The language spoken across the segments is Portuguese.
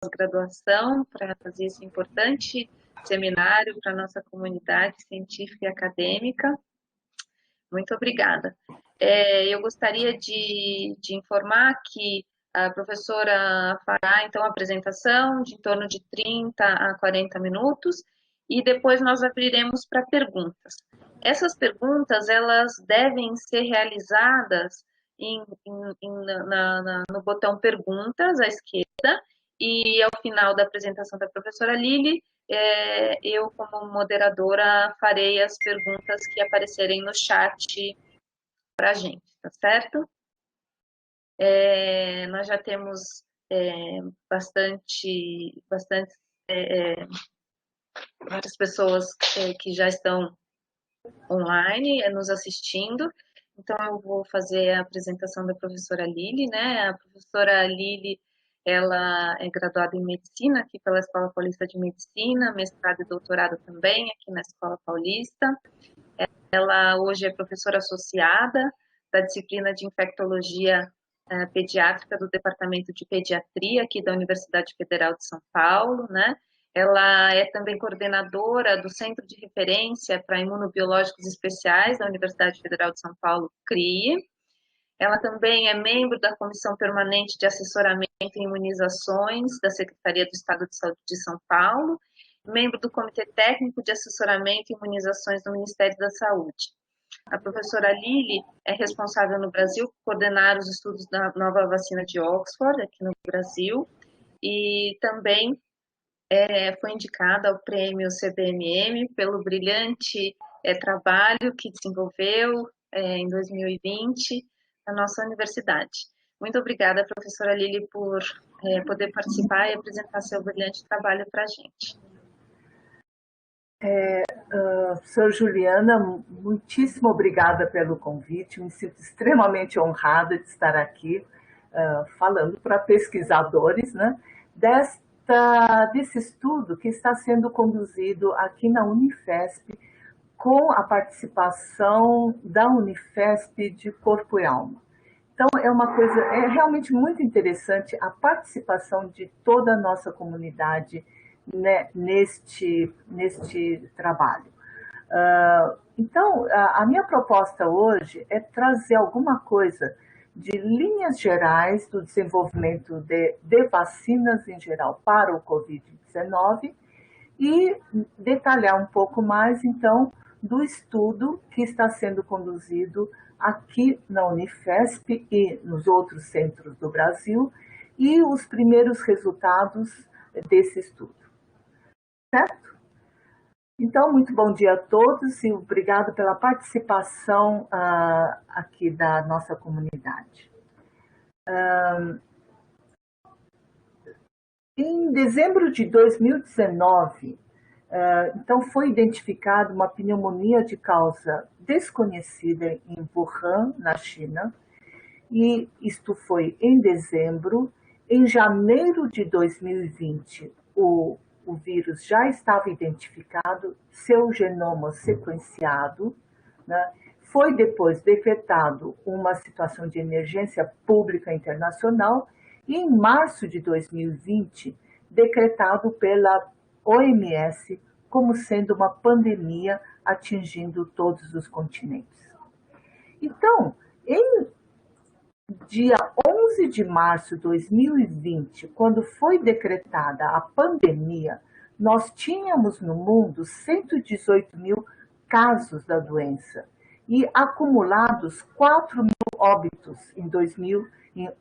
pós-graduação para fazer esse importante seminário para a nossa comunidade científica e acadêmica. Muito obrigada. Eu gostaria de informar que a professora fará, então, a apresentação de em torno de 30 a 40 minutos e depois nós abriremos para perguntas. Essas perguntas, elas devem ser realizadas no botão perguntas à esquerda e ao final da apresentação da professora Lili, eu, como moderadora, farei as perguntas que aparecerem no chat para a gente, tá certo? Nós já temos várias pessoas que já estão online nos assistindo, então eu vou fazer a apresentação da professora Lili, né? A professora Lili, ela é graduada em Medicina aqui pela Escola Paulista de Medicina, mestrado e doutorado também aqui na Escola Paulista. Ela hoje é professora associada da disciplina de Infectologia Pediátrica do Departamento de Pediatria aqui da Universidade Federal de São Paulo, né? Ela é também coordenadora do Centro de Referência para Imunobiológicos Especiais da Universidade Federal de São Paulo, CRIE. Ela também é membro da Comissão Permanente de Assessoramento em Imunizações da Secretaria do Estado de Saúde de São Paulo, membro do Comitê Técnico de Assessoramento em Imunizações do Ministério da Saúde. A professora Lili é responsável no Brasil por coordenar os estudos da nova vacina de Oxford, aqui no Brasil, e também foi indicada ao prêmio CBMM pelo brilhante trabalho que desenvolveu em 2020 na nossa universidade. Muito obrigada, professora Lili, por poder participar e apresentar seu brilhante trabalho para a gente. Sou Juliana, muitíssimo obrigada pelo convite, me sinto extremamente honrada de estar aqui falando para pesquisadores, né, desse estudo que está sendo conduzido aqui na Unifesp, com a participação da Unifesp de Corpo e Alma. Então, é realmente muito interessante a participação de toda a nossa comunidade, né, neste trabalho. Então, a minha proposta hoje é trazer alguma coisa de linhas gerais do desenvolvimento de vacinas em geral para o Covid-19 e detalhar um pouco mais, então, do estudo que está sendo conduzido aqui na Unifesp e nos outros centros do Brasil e os primeiros resultados desse estudo. Certo? Então, muito bom dia a todos e obrigado pela participação aqui da nossa comunidade. Em dezembro de 2019, então foi identificada uma pneumonia de causa desconhecida em Wuhan, na China, e isto foi em dezembro. Em janeiro de 2020, o vírus já estava identificado, seu genoma sequenciado, né? Foi depois decretado uma situação de emergência pública internacional e em março de 2020, decretado pela OMS como sendo uma pandemia atingindo todos os continentes. Então, em dia 11 de março de 2020, quando foi decretada a pandemia, nós tínhamos no mundo 118 mil casos da doença e acumulados 4 mil óbitos em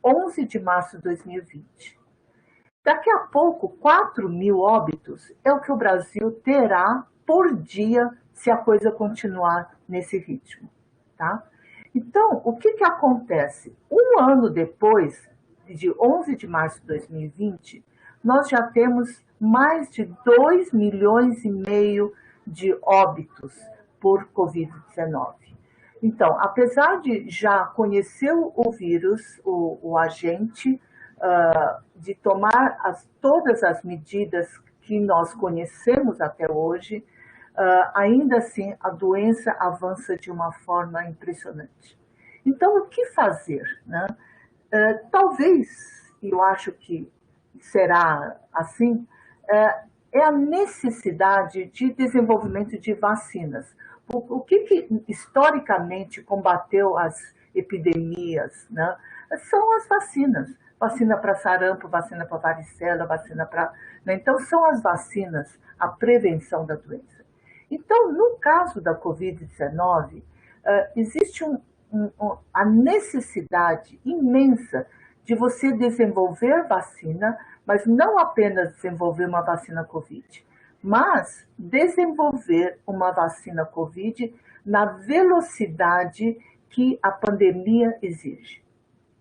11 de março de 2020. Daqui a pouco, 4 mil óbitos é o que o Brasil terá por dia se a coisa continuar nesse ritmo, tá? Então, o que acontece? Um ano depois, de 11 de março de 2020, nós já temos mais de 2,5 milhões de óbitos por Covid-19. Então, apesar de já conhecer o vírus, o agente, de tomar todas as medidas que nós conhecemos até hoje, ainda assim a doença avança de uma forma impressionante. Então, o que fazer, né? Talvez, eu acho que será assim, é a necessidade de desenvolvimento de vacinas. O que historicamente combateu as epidemias, né? São as vacinas. Vacina para sarampo, vacina para varicela, vacina para... Né? Então, são as vacinas, a prevenção da doença. Então, no caso da Covid-19, existe a necessidade imensa de você desenvolver vacina, mas não apenas desenvolver uma vacina Covid, mas desenvolver uma vacina Covid na velocidade que a pandemia exige.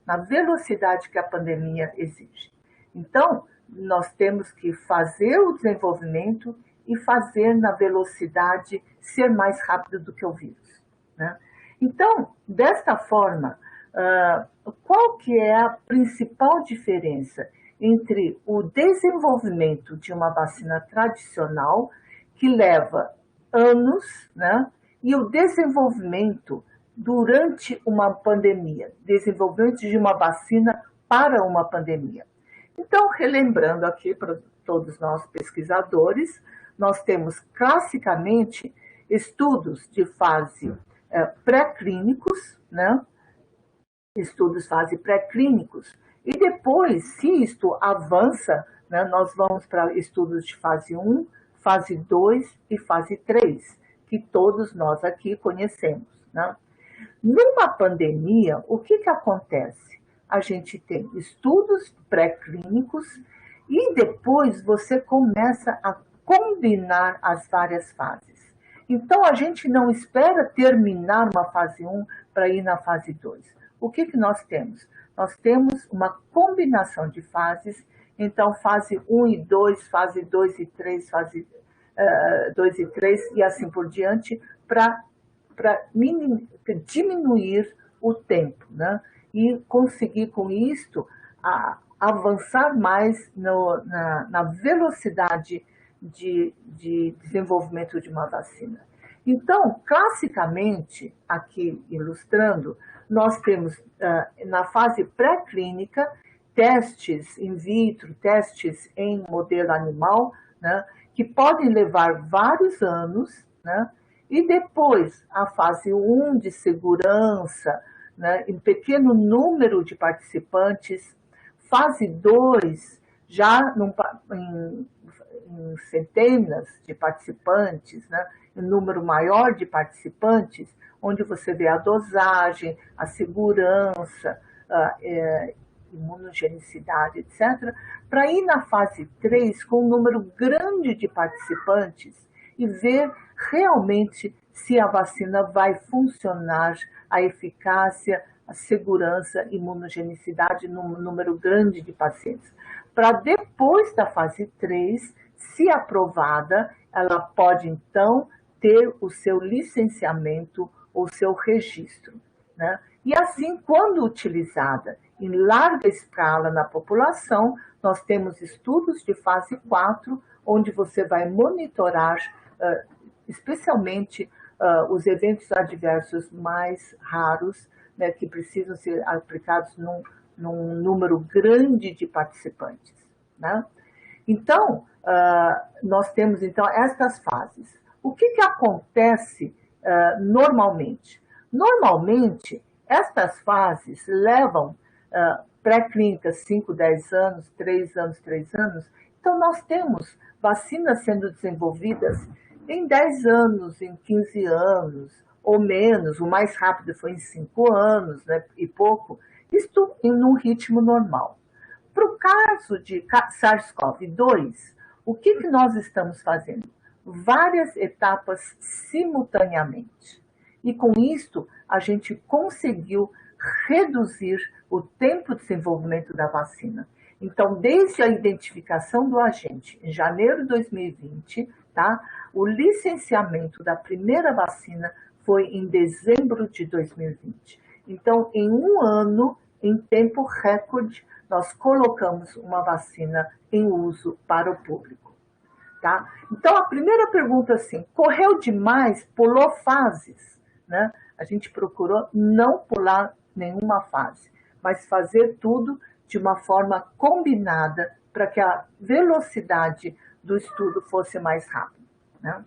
Na velocidade que a pandemia exige. Então, nós temos que fazer o desenvolvimento e fazer na velocidade ser mais rápido do que o vírus, né? Então, desta forma, qual que é a principal diferença entre o desenvolvimento de uma vacina tradicional, que leva anos, né, e o desenvolvimento durante uma pandemia, desenvolvimento de uma vacina para uma pandemia? Então, relembrando aqui para todos nós pesquisadores, nós temos classicamente estudos de fase pré-clínicos, né? Estudos fase pré-clínicos, e depois, se isto avança, né, nós vamos para estudos de fase 1, fase 2 e fase 3, que todos nós aqui conhecemos, né? Numa pandemia, o que acontece? A gente tem estudos pré-clínicos e depois você começa a combinar as várias fases. Então, a gente não espera terminar uma fase 1 para ir na fase 2. O que nós temos? Nós temos uma combinação de fases, então fase 1 e 2, fase 2 e 3, fase 2 e 3 e assim por diante, para diminuir o tempo, né? E conseguir com isto avançar mais na velocidade de desenvolvimento de uma vacina. Então, classicamente, aqui ilustrando, nós temos na fase pré-clínica testes in vitro, testes em modelo animal, né, que podem levar vários anos, né, e depois a fase 1 de segurança, né, em pequeno número de participantes, fase 2 já em centenas de participantes, né, em número maior de participantes, onde você vê a dosagem, a segurança, imunogenicidade, etc., para ir na fase 3 com um número grande de participantes e ver realmente se a vacina vai funcionar, a eficácia, a segurança, imunogenicidade num número grande de pacientes. Para depois da fase 3, se aprovada, ela pode então ter o seu licenciamento ou seu registro, né? E assim, quando utilizada em larga escala na população, nós temos estudos de fase 4, onde você vai monitorar especialmente os eventos adversos mais raros, né, que precisam ser aplicados num número grande de participantes, né? Então, nós temos então estas fases. O que acontece normalmente? Normalmente, estas fases levam pré-clínicas 5, 10 anos, 3 anos, 3 anos. Então, nós temos vacinas sendo desenvolvidas em 10 anos, em 15 anos, ou menos. O mais rápido foi em 5 anos, né, e pouco. Isto em um ritmo normal. Para o caso de SARS-CoV-2, o que nós estamos fazendo? Várias etapas simultaneamente. E com isto, a gente conseguiu reduzir o tempo de desenvolvimento da vacina. Então, desde a identificação do agente, em janeiro de 2020, tá, o licenciamento da primeira vacina foi em dezembro de 2020. Então, em um ano, em tempo recorde, nós colocamos uma vacina em uso para o público. Tá? Então, a primeira pergunta assim, correu demais, pulou fases, né? A gente procurou não pular nenhuma fase, mas fazer tudo de uma forma combinada para que a velocidade do estudo fosse mais rápida, né?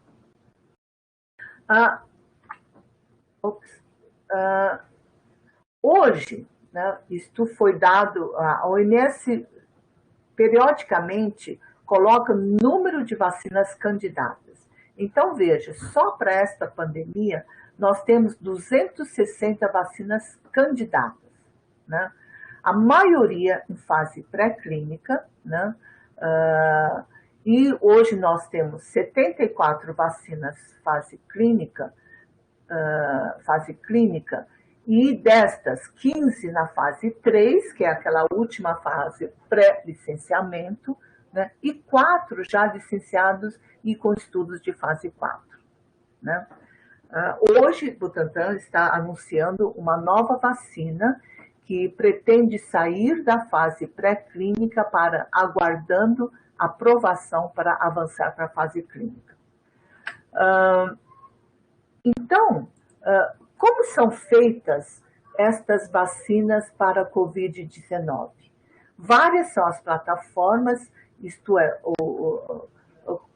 Hoje, né, isto foi dado, a OMS periodicamente coloca número de vacinas candidatas. Então, veja, só para esta pandemia, nós temos 260 vacinas candidatas, né? A maioria em fase pré-clínica, né? E hoje nós temos 74 vacinas fase clínica, e destas, 15 na fase 3, que é aquela última fase pré-licenciamento, né? E 4 já licenciados e com estudos de fase 4. Né? Hoje, Butantan está anunciando uma nova vacina que pretende sair da fase pré-clínica para aguardando aprovação para avançar para a fase clínica. Então, como são feitas estas vacinas para a Covid-19? Várias são as plataformas, isto é,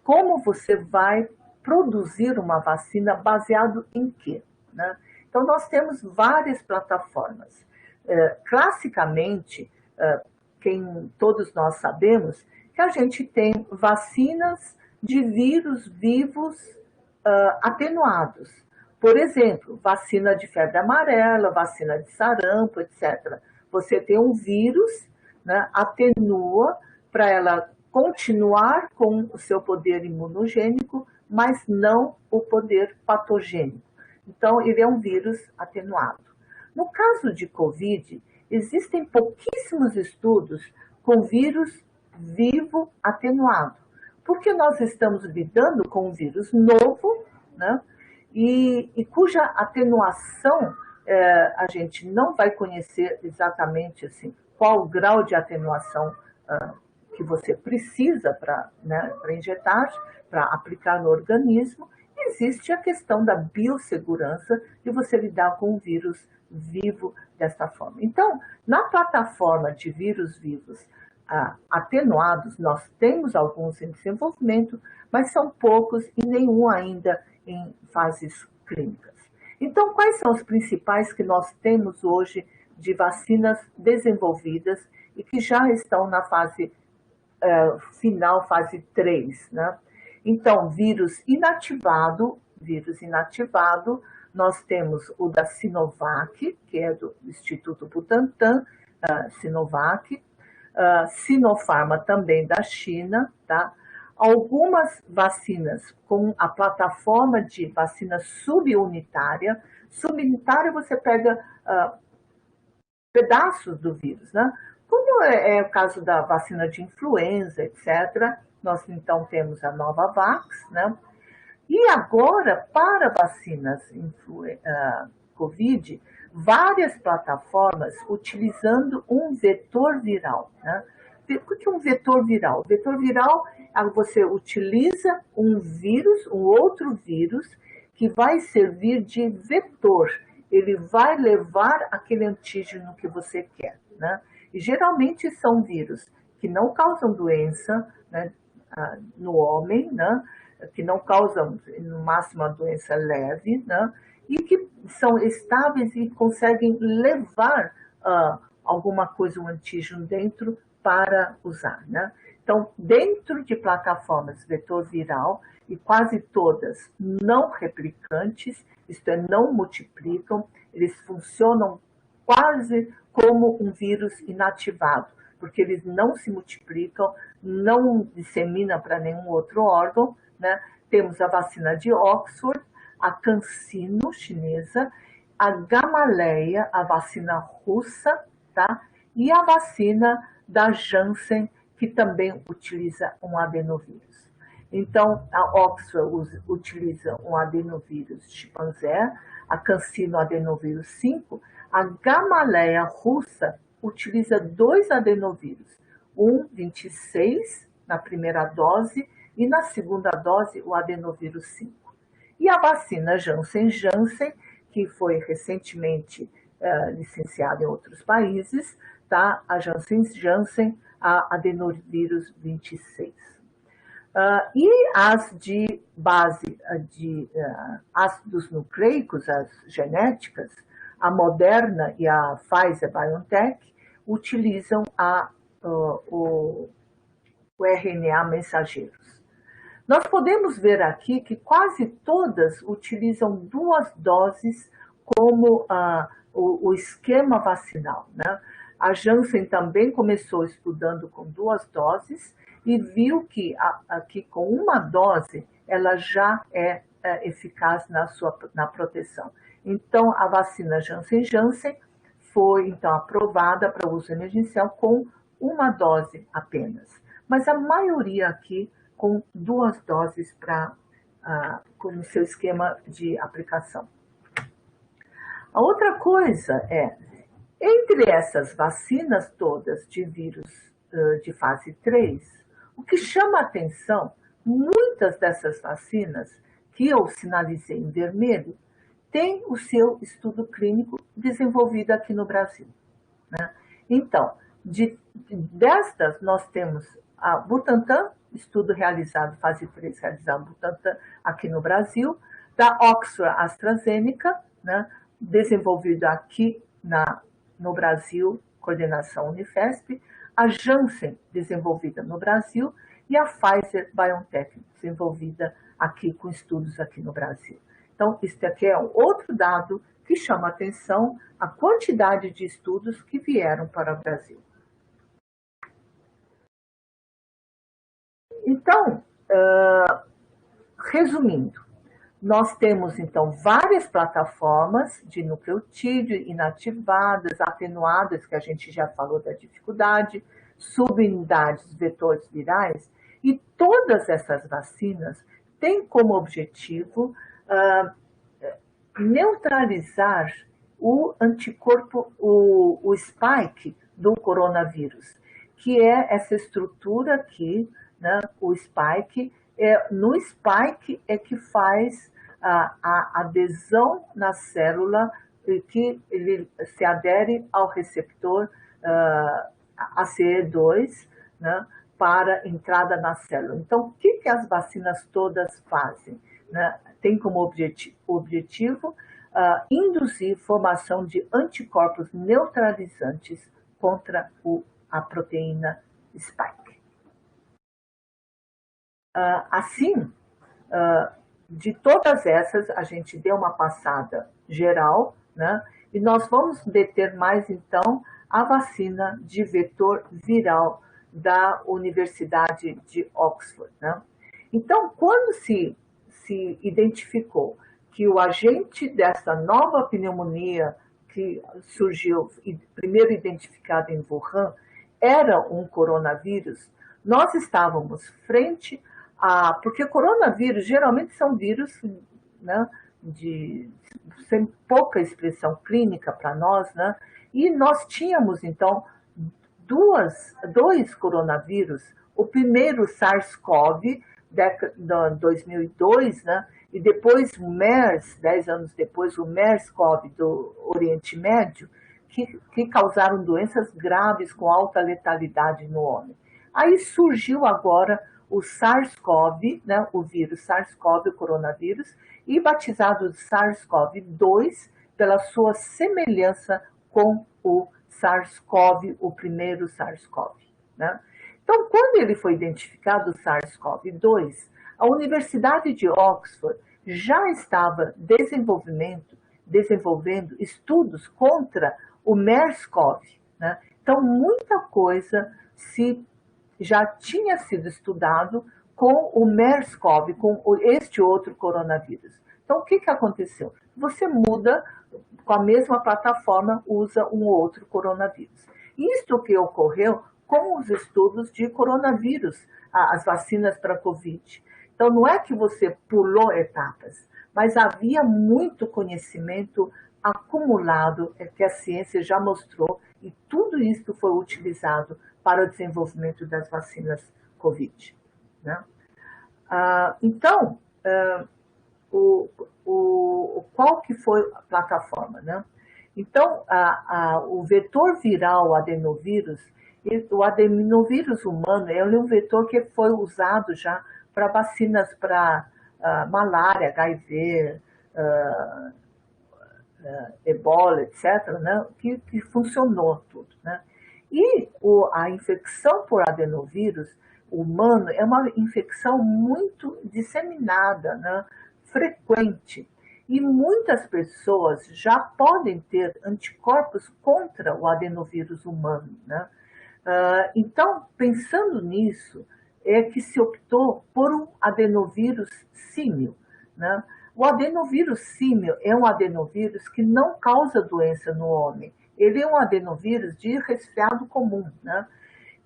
como você vai produzir uma vacina baseado em quê? Né? Então, nós temos várias plataformas. Classicamente, todos nós sabemos que a gente tem vacinas de vírus vivos atenuados. Por exemplo, vacina de febre amarela, vacina de sarampo, etc. Você tem um vírus, né, atenua para ela continuar com o seu poder imunogênico, mas não o poder patogênico. Então, ele é um vírus atenuado. No caso de Covid, existem pouquíssimos estudos com vírus vivo atenuado, porque nós estamos lidando com um vírus novo, né? E cuja atenuação a gente não vai conhecer exatamente assim, qual o grau de atenuação que você precisa para, né, injetar, para aplicar no organismo. Existe a questão da biossegurança de você lidar com um vírus vivo desta forma. Então, na plataforma de vírus vivos atenuados, nós temos alguns em desenvolvimento, mas são poucos e nenhum ainda em fases clínicas. Então, quais são os principais que nós temos hoje de vacinas desenvolvidas e que já estão na fase final, fase 3, né? Então, vírus inativado, nós temos o da Sinovac, que é do Instituto Butantan, Sinovac, Sinopharma também da China, tá? Algumas vacinas com a plataforma de vacina subunitária. Subunitária você pega pedaços do vírus, né? Como é o caso da vacina de influenza, etc. Nós então temos a Novavax, né? E agora, para vacinas Covid, várias plataformas utilizando um vetor viral, né? O que é um vetor viral? O vetor viral, você utiliza um vírus, um outro vírus, que vai servir de vetor. Ele vai levar aquele antígeno que você quer, né? E geralmente são vírus que não causam doença, né, no homem, né? Que não causam, no máximo, uma doença leve, né? E que são estáveis e conseguem levar alguma coisa, um antígeno dentro, para usar, né? Então, dentro de plataformas vetor viral, e quase todas não replicantes, isto é, não multiplicam, eles funcionam quase como um vírus inativado, porque eles não se multiplicam, não disseminam para nenhum outro órgão, né? Temos a vacina de Oxford, a CanSino chinesa, a Gamaleya, a vacina russa, tá? E a vacina da Janssen, que também utiliza um adenovírus. Então, a Oxford utiliza um adenovírus chimpanzé, a CanSino adenovírus 5, a Gamaleya russa utiliza 2 adenovírus, um 26 na primeira dose e na segunda dose o adenovírus 5. E a vacina Janssen, que foi recentemente licenciada em outros países, tá? A Janssen a adenovírus 26. E as de base de ácidos nucleicos, as genéticas, a Moderna e a Pfizer-BioNTech, utilizam o RNA mensageiros. Nós podemos ver aqui que quase todas utilizam 2 doses como o esquema vacinal, né? A Janssen também começou estudando com 2 doses e viu que aqui com 1 dose ela já é eficaz na proteção. Então, a vacina Janssen foi então aprovada para uso emergencial com 1 dose apenas. Mas a maioria aqui com 2 doses como seu esquema de aplicação. A outra coisa é, entre essas vacinas todas de vírus de fase 3, o que chama a atenção, muitas dessas vacinas que eu sinalizei em vermelho, têm o seu estudo clínico desenvolvido aqui no Brasil, né? Então, destas nós temos a Butantan, estudo realizado, fase 3 realizado Butantan aqui no Brasil, da Oxford AstraZeneca, né, desenvolvido aqui no Brasil, coordenação Unifesp, a Janssen, desenvolvida no Brasil, e a Pfizer-BioNTech, desenvolvida aqui com estudos aqui no Brasil. Então, isso aqui é um outro dado que chama a atenção, a quantidade de estudos que vieram para o Brasil. Então, resumindo, nós temos, então, várias plataformas de nucleotídeo inativadas, atenuadas, que a gente já falou da dificuldade, subunidades, vetores virais, e todas essas vacinas têm como objetivo neutralizar o anticorpo, o spike do coronavírus, que é essa estrutura aqui, né, o spike. No spike é que faz a adesão na célula, que ele se adere ao receptor ACE2, né, para entrada na célula. Então, o que as vacinas todas fazem, né? Tem como objetivo induzir formação de anticorpos neutralizantes contra a proteína spike. Assim, de todas essas, a gente deu uma passada geral, né? E nós vamos deter mais, então, a vacina de vetor viral da Universidade de Oxford, né? Então, quando se identificou que o agente dessa nova pneumonia que surgiu, primeiro identificado em Wuhan, era um coronavírus, nós estávamos frente porque coronavírus geralmente são vírus, né, sem pouca expressão clínica para nós, né? E nós tínhamos, então, dois coronavírus, o primeiro SARS-CoV, de 2002, né? E depois o MERS, 10 anos depois, o MERS-CoV do Oriente Médio, que causaram doenças graves com alta letalidade no homem. Aí surgiu agora o SARS-CoV, né, o vírus SARS-CoV, o coronavírus, e batizado de SARS-CoV-2 pela sua semelhança com o SARS-CoV, o primeiro SARS-CoV, né? Então, quando ele foi identificado, o SARS-CoV-2, a Universidade de Oxford já estava desenvolvendo estudos contra o MERS-CoV, né? Então, muita coisa já tinha sido estudado com o MERS-CoV, com este outro coronavírus. Então, o que aconteceu? Você muda, com a mesma plataforma, usa um outro coronavírus. Isto que ocorreu com os estudos de coronavírus, as vacinas para Covid. Então, não é que você pulou etapas, mas havia muito conhecimento acumulado que a ciência já mostrou, e tudo isso foi utilizado para o desenvolvimento das vacinas Covid, né? Então, qual que foi a plataforma, né? Então, o vetor viral adenovírus, O adenovírus humano é um vetor que foi usado já para vacinas para malária, HIV, ebola, etc., né? que funcionou tudo. Né? E a infecção por adenovírus humano é uma infecção muito disseminada, né? Frequente. E muitas pessoas já podem ter anticorpos contra o adenovírus humano. Né? Então, pensando nisso, é que se optou por um adenovírus símil. Né? O adenovírus símil é um adenovírus que não causa doença no homem. Ele é um adenovírus de resfriado comum. Né?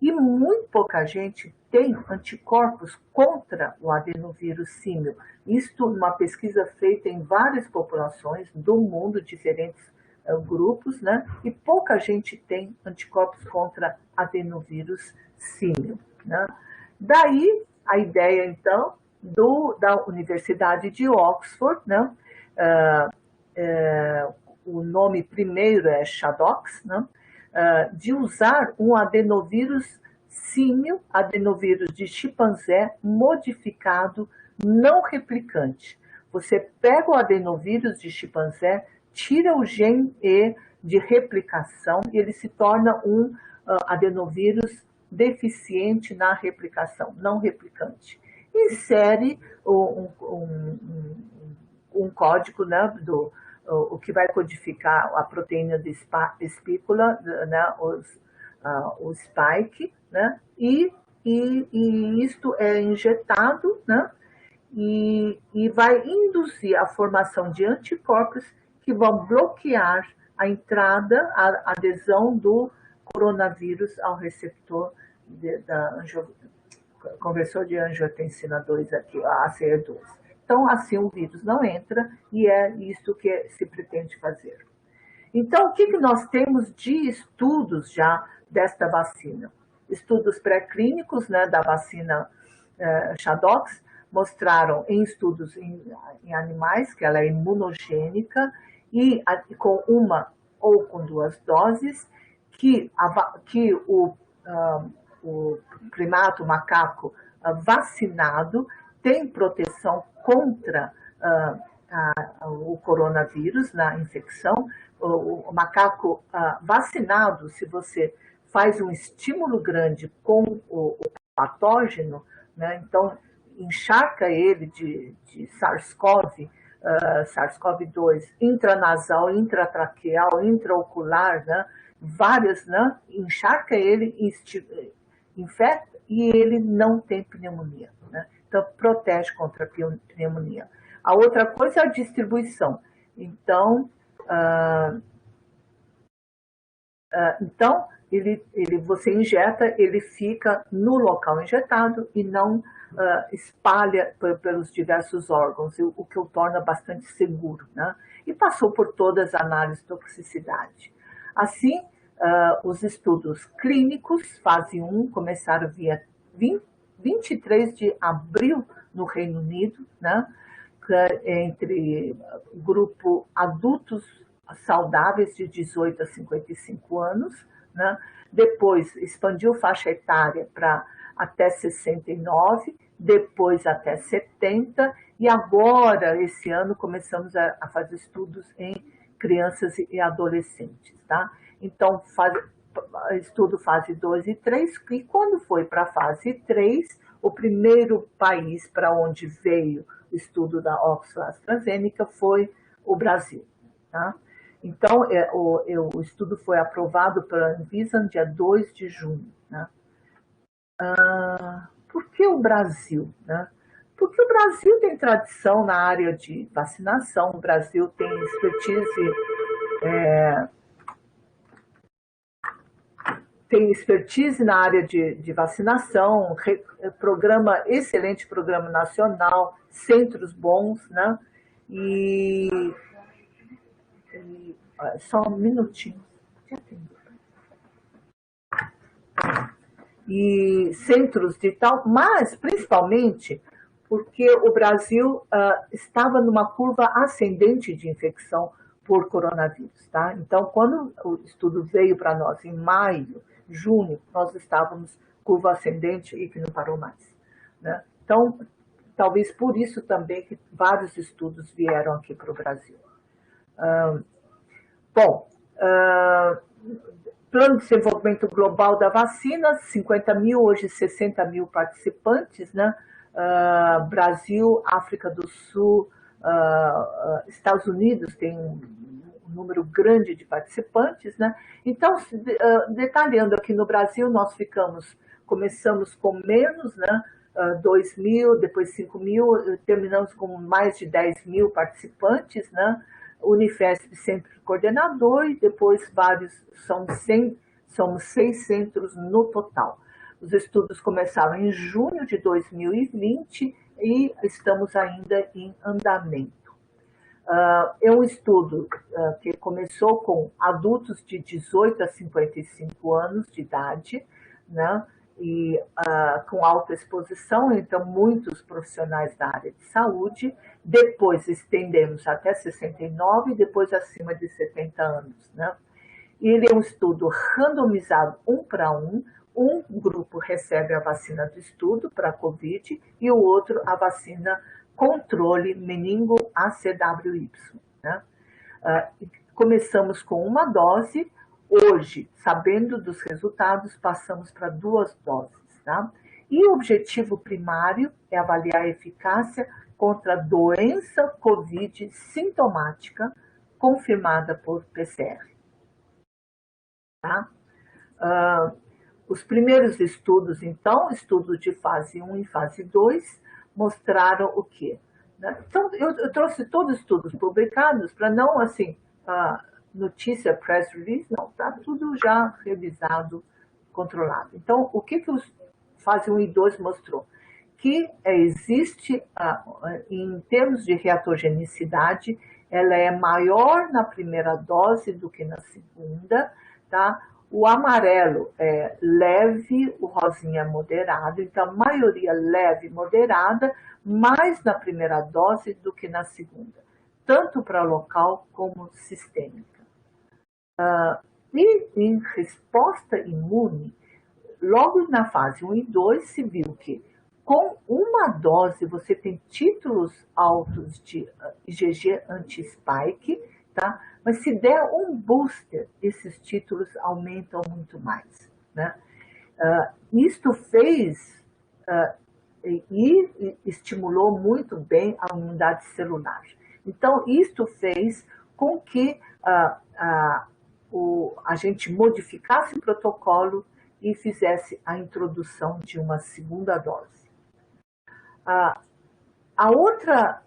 E muito pouca gente tem anticorpos contra o adenovírus símil. Isto numa pesquisa feita em várias populações do mundo, diferentes grupos, né? E pouca gente tem anticorpos contra adenovírus símil. Né? Daí a ideia, então, da Universidade de Oxford, né? O nome primeiro é Shadox, né? De usar um adenovírus símil, adenovírus de chimpanzé modificado, não replicante. Você pega o adenovírus de chimpanzé, tira o gene E de replicação e ele se torna um adenovírus deficiente na replicação, não replicante. Insere um código, né, o que vai codificar a proteína de espícula, né, o spike, né, e isto é injetado, né, e vai induzir a formação de anticorpos que vão bloquear a entrada, a adesão do coronavírus ao receptor conversor de angiotensina 2 aqui, a ACE2. Então, assim o vírus não entra e é isso que se pretende fazer. Então, o que nós temos de estudos já desta vacina? Estudos pré-clínicos, né, da vacina Shadox mostraram em estudos em animais que ela é imunogênica e com uma ou com 2 doses, que o primato, o macaco vacinado tem proteção contra o coronavírus na infecção. O macaco vacinado, se você faz um estímulo grande com o patógeno, né, então encharca ele de SARS-CoV-2 intranasal, intratraqueal, intraocular, né, várias, né, encharca ele, infecta e ele não tem pneumonia. Né? Então, protege contra a pneumonia. A outra coisa é a distribuição. Então, você injeta, ele fica no local injetado e não espalha pelos diversos órgãos, o que o torna bastante seguro. Né? E passou por todas as análises de toxicidade. Assim, os estudos clínicos, fase 1, começaram via 23 de abril no Reino Unido, né? Entre grupo adultos saudáveis de 18 a 55 anos, né? Depois expandiu faixa etária para até 69, depois até 70, e agora, esse ano, começamos a fazer estudos em crianças e adolescentes. Tá? Então, estudo fase 2 e 3, e quando foi para a fase 3, o primeiro país para onde veio o estudo da Oxford AstraZeneca foi o Brasil. Tá? Então, o estudo foi aprovado pela Anvisa no dia 2 de junho. Né? Por que o Brasil? Né? Porque o Brasil tem tradição na área de vacinação, o Brasil tem expertise na área de vacinação, excelente programa nacional, centros bons, né? Só um minutinho. E centros de tal, mas principalmente porque o Brasil estava numa curva ascendente de infecção por coronavírus. Tá? Então, quando o estudo veio para nós em maio junho, nós estávamos curva ascendente e que não parou mais, né? Então, talvez por isso também que vários estudos vieram aqui para o Brasil. Bom, Plano de Desenvolvimento Global da Vacina, 50 mil, hoje 60 mil participantes, né? Brasil, África do Sul, Estados Unidos tem um número grande de participantes, né? Então, detalhando aqui no Brasil, nós começamos com menos, né? 2 mil, depois 5 mil, terminamos com mais de 10 mil participantes, né? Unifesp sempre coordenador e depois vários, somos 6 centros no total. Os estudos começaram em junho de 2020 e estamos ainda em andamento. É um estudo que começou com adultos de 18 a 55 anos de idade, né? E com alta exposição, então muitos profissionais da área de saúde, depois estendemos até 69 e depois acima de 70 anos, né? E ele é um estudo randomizado 1 para 1, um grupo recebe a vacina do estudo para a Covid e o outro a vacina controle meningo ACWY, né? Começamos com uma dose. Hoje, sabendo dos resultados, passamos para 2 doses, tá? E o objetivo primário é avaliar a eficácia contra a doença COVID sintomática confirmada por PCR. Tá? Os primeiros estudos, então, estudos de fase 1 e fase 2, mostraram o quê? Então, eu trouxe todos os estudos publicados para não, assim, notícia, press release, não, está tudo já revisado, controlado. Então, o que os fase 1 e 2 mostrou? Que existe, em termos de reatogenicidade, ela é maior na primeira dose do que na segunda, tá? O amarelo é leve, o rosinha é moderado, então a maioria leve e moderada, mais na primeira dose do que na segunda, tanto para local como sistêmica. E em resposta imune, logo na fase 1 e 2 se viu que com uma dose você tem títulos altos de IgG anti-spike, tá? Mas se der um booster, esses títulos aumentam muito mais, né? Isto fez e estimulou muito bem a imunidade celular. Então, isto fez com que a gente modificasse o protocolo e fizesse a introdução de uma segunda dose. A outra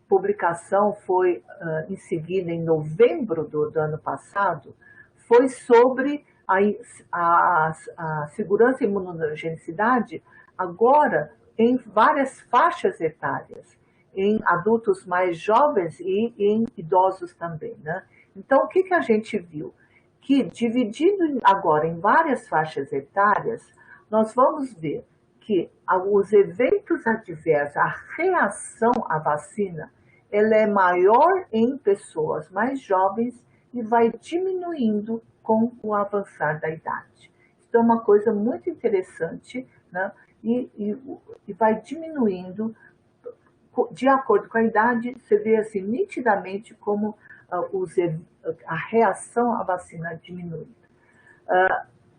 publicação foi em seguida, em novembro do ano passado, foi sobre a segurança e imunogenicidade agora em várias faixas etárias, em adultos mais jovens e em idosos também, né? Então, o que a gente viu? Que dividindo agora em várias faixas etárias, nós vamos ver que os eventos adversos, a reação à vacina, ela é maior em pessoas mais jovens e vai diminuindo com o avançar da idade. Isso é uma coisa muito interessante, né? E vai diminuindo de acordo com a idade. Você vê assim nitidamente como a reação à vacina diminui.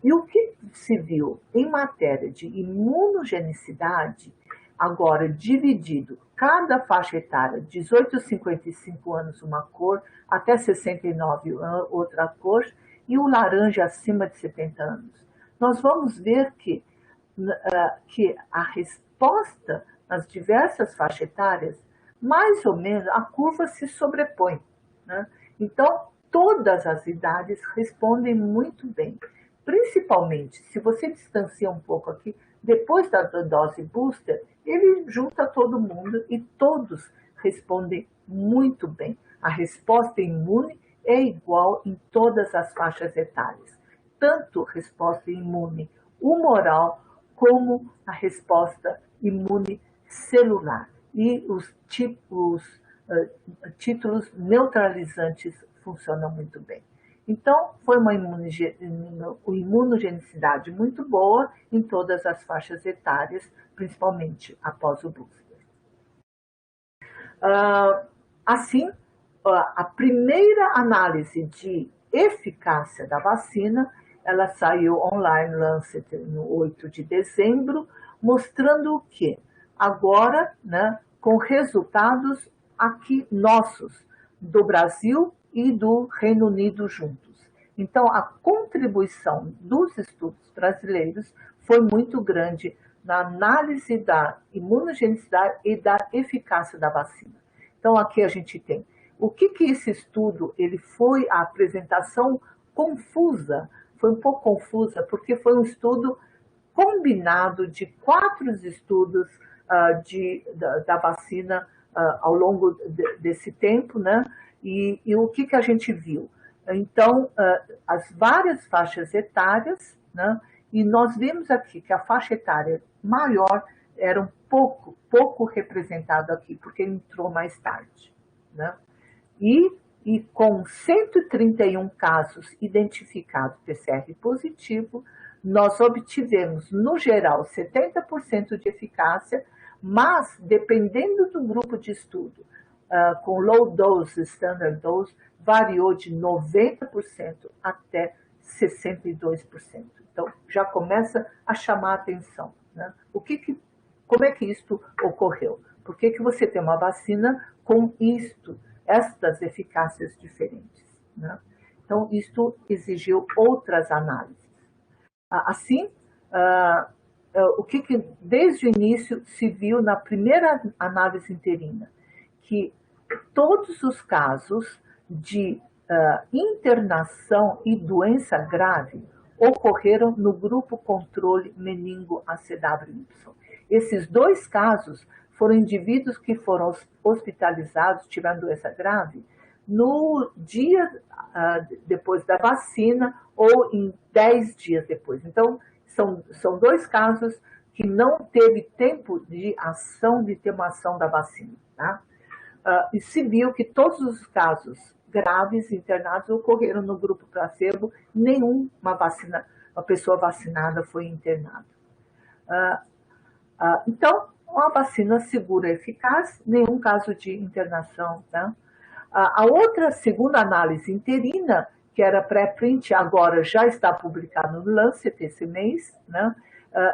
E o que se viu em matéria de imunogenicidade, agora dividido, cada faixa etária, 18 a 55 anos uma cor, até 69 outra cor, e o laranja acima de 70 anos. Nós vamos ver que a resposta nas diversas faixas etárias, mais ou menos, a curva se sobrepõe, né? Então, todas as idades respondem muito bem. Principalmente, se você distancia um pouco aqui, depois da dose booster, ele junta todo mundo e todos respondem muito bem. A resposta imune é igual em todas as faixas etárias. Tanto resposta imune humoral, como a resposta imune celular. E os títulos neutralizantes funcionam muito bem. Então, foi uma imunogenicidade muito boa em todas as faixas etárias, principalmente após o booster. Assim, a primeira análise de eficácia da vacina, ela saiu online Lancet no 8 de dezembro, mostrando o quê? Agora, né, com resultados aqui nossos, do Brasil e do Reino Unido juntos. Então, a contribuição dos estudos brasileiros foi muito grande na análise da imunogenicidade e da eficácia da vacina. Então, aqui a gente tem o que esse estudo, ele foi a apresentação confusa, foi um pouco confusa, porque foi um estudo combinado de 4 estudos da vacina ao longo desse tempo, né? E o que a gente viu? Então, as várias faixas etárias, né? E nós vimos aqui que a faixa etária maior era um pouco representada aqui, porque entrou mais tarde, né? E com 131 casos identificados PCR positivo, nós obtivemos, no geral, 70% de eficácia, mas, dependendo do grupo de estudo, com low dose, standard dose, variou de 90% até 62%. Então, já começa a chamar a atenção, né? Como é que isto ocorreu? Por que você tem uma vacina com estas eficácias diferentes, né? Então, isto exigiu outras análises. Assim, o que desde o início se viu na primeira análise interina? Que todos os casos de internação e doença grave ocorreram no grupo controle meningo-ACWY. Esses 2 casos foram indivíduos que foram hospitalizados, tiveram doença grave, no dia depois da vacina ou em 10 dias depois. Então, são 2 casos que não teve tempo de ter uma ação da vacina, tá? E se viu que todos os casos graves internados ocorreram no grupo placebo, nenhuma pessoa vacinada foi internada. Então, uma vacina segura e eficaz, nenhum caso de internação, tá? A outra segunda análise interina, que era pré-print, agora já está publicada no Lancet esse mês, né?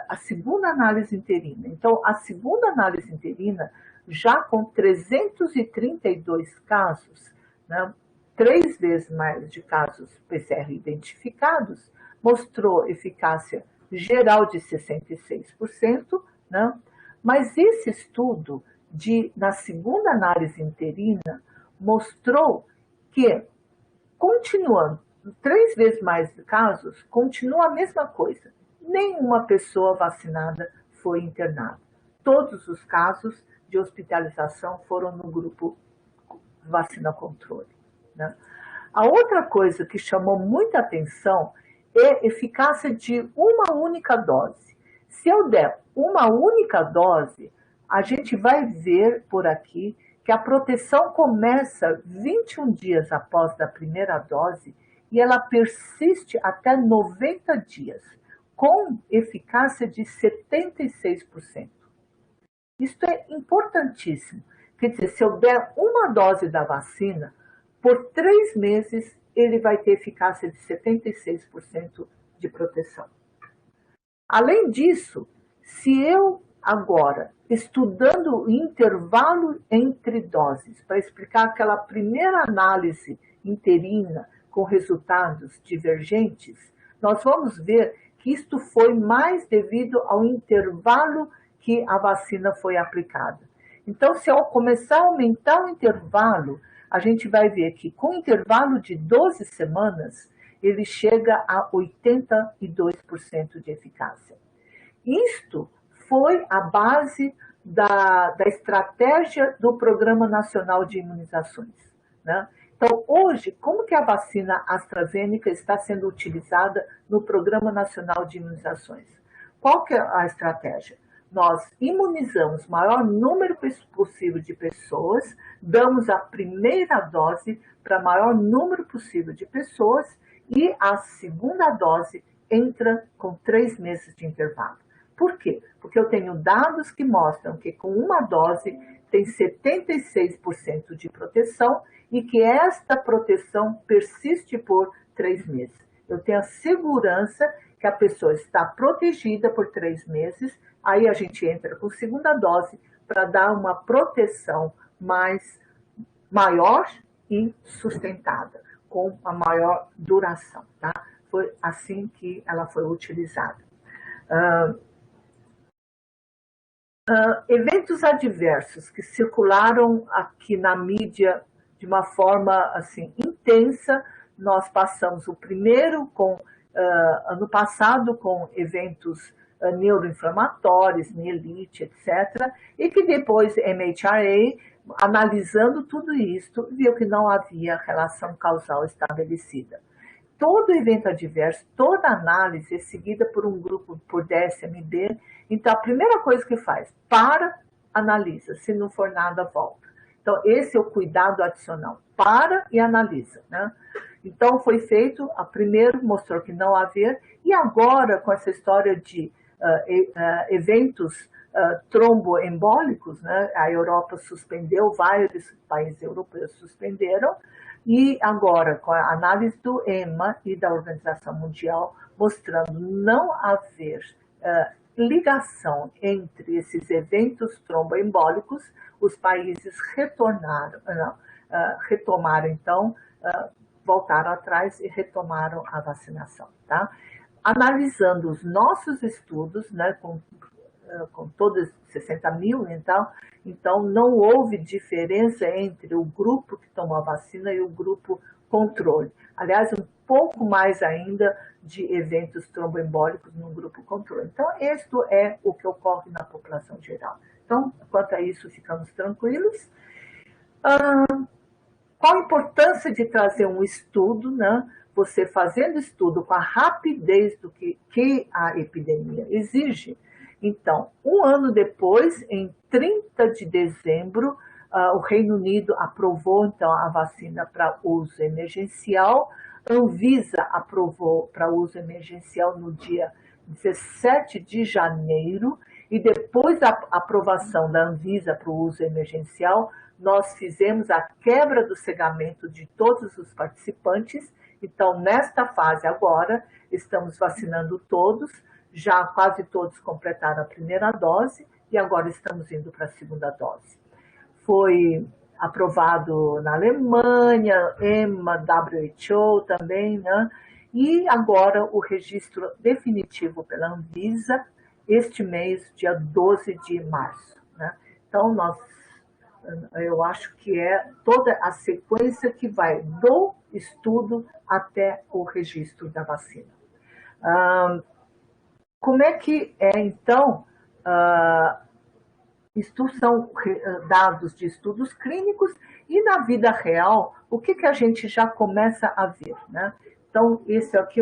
A segunda análise interina. Então, a segunda análise interina, já com 332 casos, né, 3 vezes mais de casos PCR identificados, mostrou eficácia geral de 66%, né? Mas esse estudo, na segunda análise interina, mostrou que, continuando 3 vezes mais de casos, continua a mesma coisa. Nenhuma pessoa vacinada foi internada. Todos os casos de hospitalização foram no grupo vacina controle, né? A outra coisa que chamou muita atenção é a eficácia de uma única dose. Se eu der uma única dose, a gente vai ver por aqui que a proteção começa 21 dias após da primeira dose e ela persiste até 90 dias, com eficácia de 76%. Isso é importantíssimo. Quer dizer, se eu der uma dose da vacina, por 3 meses ele vai ter eficácia de 76% de proteção. Além disso, se eu agora, estudando o intervalo entre doses, para explicar aquela primeira análise interina com resultados divergentes, nós vamos ver que isto foi mais devido ao intervalo que a vacina foi aplicada. Então, se eu começar a aumentar o intervalo, a gente vai ver que com intervalo de 12 semanas, ele chega a 82% de eficácia. Isto foi a base da estratégia do Programa Nacional de Imunizações, né? Então, hoje, como que a vacina AstraZeneca está sendo utilizada no Programa Nacional de Imunizações? Qual que é a estratégia? nós imunizamos o maior número possível de pessoas, damos a primeira dose para o maior número possível de pessoas e a segunda dose entra com 3 meses de intervalo. Por quê? Porque eu tenho dados que mostram que com uma dose tem 76% de proteção e que esta proteção persiste por 3 meses. Eu tenho a segurança que a pessoa está protegida por 3 meses, aí a gente entra com segunda dose para dar uma proteção maior e sustentada, com a maior duração, tá? Foi assim que ela foi utilizada. Eventos adversos que circularam aqui na mídia de uma forma assim intensa, nós passamos o primeiro ano passado com eventos neuroinflamatórios, mielite, etc., e que depois MHRA, analisando tudo isso, viu que não havia relação causal estabelecida. Todo evento adverso, toda análise é seguida por um grupo, por DSMB. Então, a primeira coisa que faz, analisa, se não for nada, volta. Então, esse é o cuidado adicional, para e analisa, né? Então, foi feito, a primeiro mostrou que não havia, e agora, com essa história de eventos tromboembólicos, né? A Europa suspendeu, vários países europeus suspenderam, e agora, com a análise do EMA e da Organização Mundial, mostrando não haver ligação entre esses eventos tromboembólicos, os países retomaram, então, voltaram atrás e retomaram a vacinação, tá? Analisando os nossos estudos, né, com todos 60 mil, então não houve diferença entre o grupo que tomou a vacina e o grupo controle. Aliás, um pouco mais ainda de eventos tromboembólicos no grupo controle. Então, isto é o que ocorre na população geral. Então, quanto a isso, ficamos tranquilos. Qual a importância de trazer um estudo, né? Você fazendo estudo com a rapidez do que a epidemia exige. Então, um ano depois, em 30 de dezembro, o Reino Unido aprovou, então, a vacina para uso emergencial. A Anvisa aprovou para uso emergencial no dia 17 de janeiro. E depois da aprovação da Anvisa para o uso emergencial, nós fizemos a quebra do cegamento de todos os participantes. Então, nesta fase agora, estamos vacinando todos. Já quase todos completaram a primeira dose e agora estamos indo para a segunda dose. Foi aprovado na Alemanha, EMA, WHO também, né? E agora o registro definitivo pela Anvisa, este mês, dia 12 de março, né? Então, eu acho que é toda a sequência que vai do estudo até o registro da vacina. Como é que é, então, são dados de estudos clínicos e na vida real, o que a gente já começa a ver, né? Então, esse aqui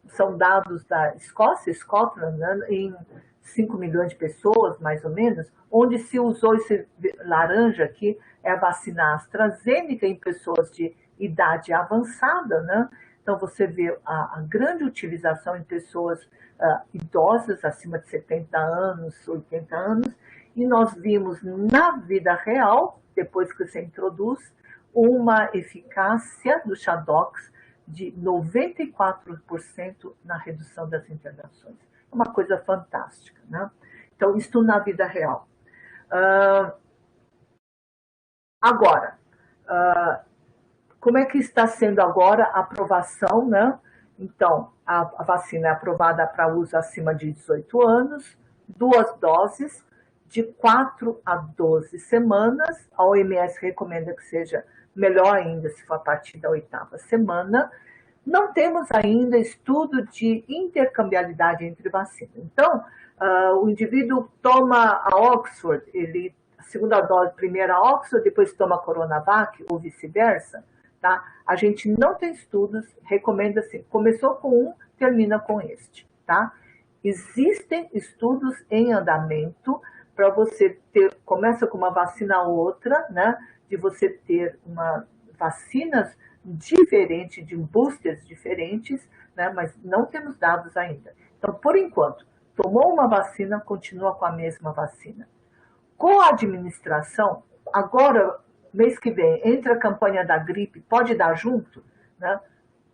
são dados da Escócia, Scotland, né, em 5 milhões de pessoas, mais ou menos, onde se usou esse laranja aqui, é a vacina AstraZeneca em pessoas de idade avançada, né? Então, você vê a grande utilização em pessoas idosas, acima de 70 anos, 80 anos, e nós vimos na vida real, depois que você introduz, uma eficácia do Chadox de 94% na redução das internações. É uma coisa fantástica, né? Então, isso na vida real. Agora, como é que está sendo agora a aprovação, né? Então, a vacina é aprovada para uso acima de 18 anos, 2 doses, de 4 a 12 semanas. A OMS recomenda que seja melhor ainda se for a partir da 8ª semana. Não temos ainda estudo de intercambiabilidade entre vacinas. Então, o indivíduo toma a Oxford, a segunda dose, primeiro a Oxford, depois toma a Coronavac, ou vice-versa, tá? A gente não tem estudos, recomenda assim, começou com um, termina com este, tá? Existem estudos em andamento para você ter, começa com uma vacina ou outra, né? De você ter vacinas diferentes, de boosters diferentes, né? Mas não temos dados ainda. Então, por enquanto, tomou uma vacina, continua com a mesma vacina. Com a administração, agora, mês que vem, entra a campanha da gripe, pode dar junto? Né?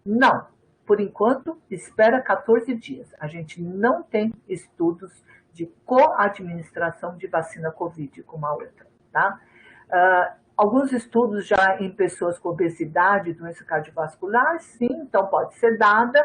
Não. Por enquanto, espera 14 dias. A gente não tem estudos de co-administração de vacina Covid com uma outra. Tá? Alguns estudos já em pessoas com obesidade, doença cardiovascular, sim, então pode ser dada.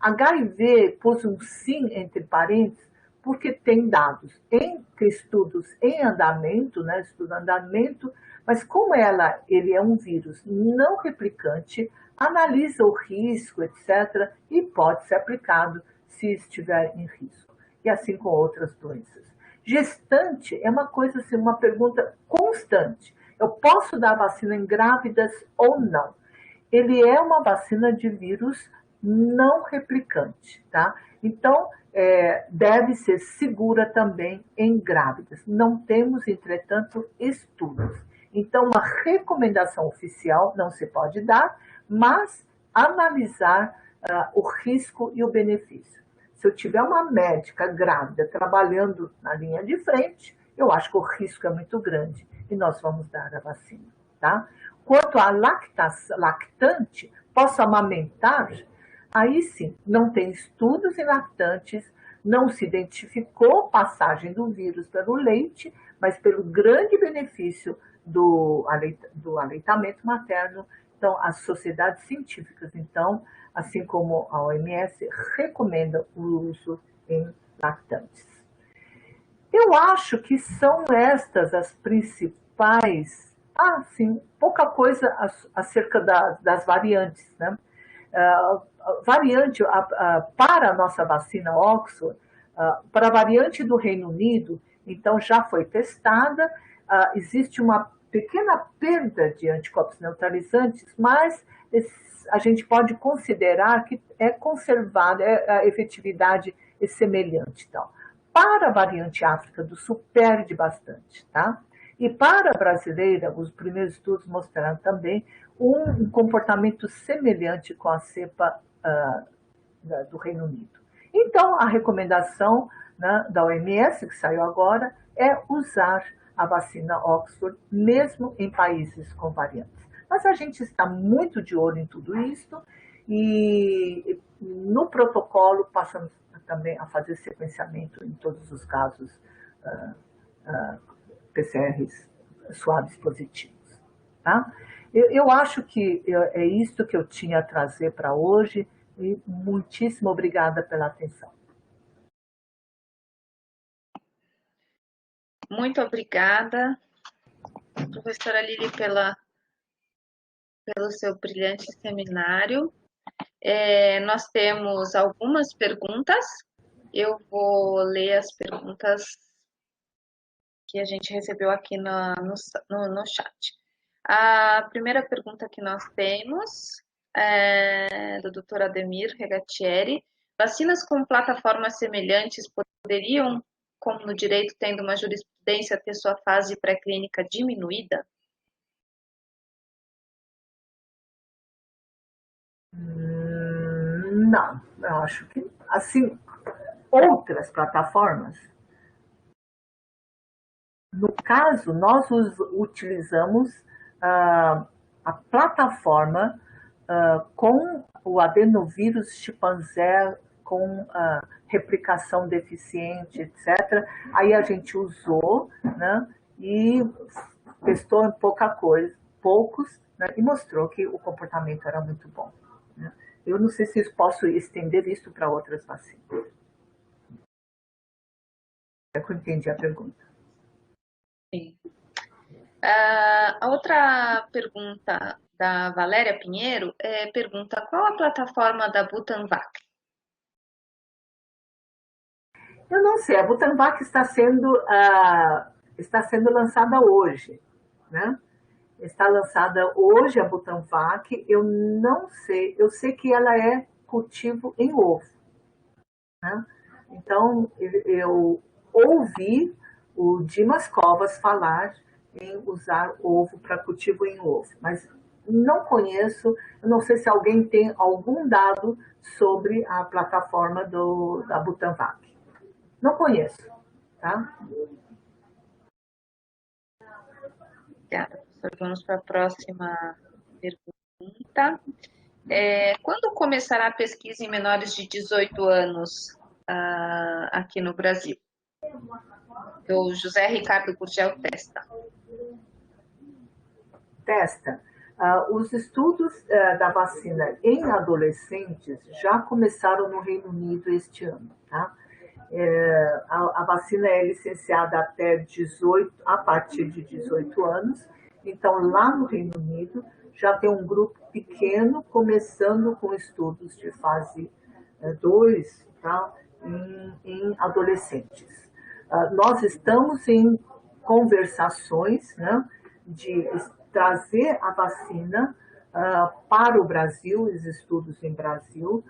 HIV pôs um sim entre parênteses, porque tem dados em estudos em andamento, né, estudo em andamento, mas como ele é um vírus não replicante, analisa o risco, etc., e pode ser aplicado se estiver em risco. E assim com outras doenças. Gestante é uma coisa assim, uma pergunta constante. Eu posso dar vacina em grávidas ou não? Ele é uma vacina de vírus não replicante, tá? Então, deve ser segura também em grávidas. Não temos, entretanto, estudos. Então, uma recomendação oficial não se pode dar, mas analisar o risco e o benefício. Se eu tiver uma médica grávida trabalhando na linha de frente, eu acho que o risco é muito grande e nós vamos dar a vacina, tá? Quanto à lactante, posso amamentar? Aí sim, não tem estudos em lactantes, não se identificou passagem do vírus pelo leite, mas pelo grande benefício do aleitamento materno. Então, as sociedades científicas, então, assim como a OMS, recomendam o uso em lactantes. Eu acho que são estas as principais. Sim, pouca coisa acerca das variantes, né? Variante para a nossa vacina Oxford, para a variante do Reino Unido, então já foi testada, existe uma pequena perda de anticorpos neutralizantes, mas a gente pode considerar que é conservada, a efetividade é semelhante. Então, para a variante África do Sul, perde bastante, tá? E para a brasileira, os primeiros estudos mostraram também um comportamento semelhante com a cepa do Reino Unido. Então, a recomendação, né, da OMS, que saiu agora, é usar a vacina Oxford, mesmo em países com variantes. Mas a gente está muito de olho em tudo isso e no protocolo passamos também a fazer sequenciamento em todos os casos PCRs suaves positivos. Tá? Eu acho que é isso que eu tinha a trazer para hoje e muitíssimo obrigada pela atenção. Muito obrigada, professora Lili, pelo seu brilhante seminário. Nós temos algumas perguntas. Eu vou ler as perguntas que a gente recebeu aqui no chat. A primeira pergunta que nós temos é do Dr. Ademir Regatieri. Vacinas com plataformas semelhantes poderiam, como no direito, tendo uma jurisprudência, ter sua fase pré-clínica diminuída? Não, eu acho que, assim, outras plataformas, no caso, nós utilizamos a plataforma com o adenovírus chimpanzé, com replicação deficiente, etc. Aí a gente usou, né, e testou em poucos, né, e mostrou que o comportamento era muito bom. Né? Eu não sei se eu posso estender isso para outras vacinas. É que eu entendi a pergunta. Sim. A outra pergunta da Valéria Pinheiro pergunta qual a plataforma da Butanvac? Eu não sei, a Butanvac está sendo lançada hoje, né? Está lançada hoje a Butanvac, eu não sei, eu sei que ela é cultivo em ovo, né? Então, eu ouvi o Dimas Covas falar em usar ovo para cultivo em ovo, mas não conheço, eu não sei se alguém tem algum dado sobre a plataforma da Butanvac. Não conheço, tá? Obrigada, professor. Vamos para a próxima pergunta. Quando começará a pesquisa em menores de 18 anos aqui no Brasil? Do José Ricardo Gurgel Testa. Testa. Os estudos da vacina em adolescentes já começaram no Reino Unido este ano, tá? A vacina é licenciada até 18, a partir de 18 anos. Então, lá no Reino Unido, já tem um grupo pequeno começando com estudos de fase 2, tá? em adolescentes. Nós estamos em conversações, né, de trazer a vacina para o Brasil, os estudos em Brasil,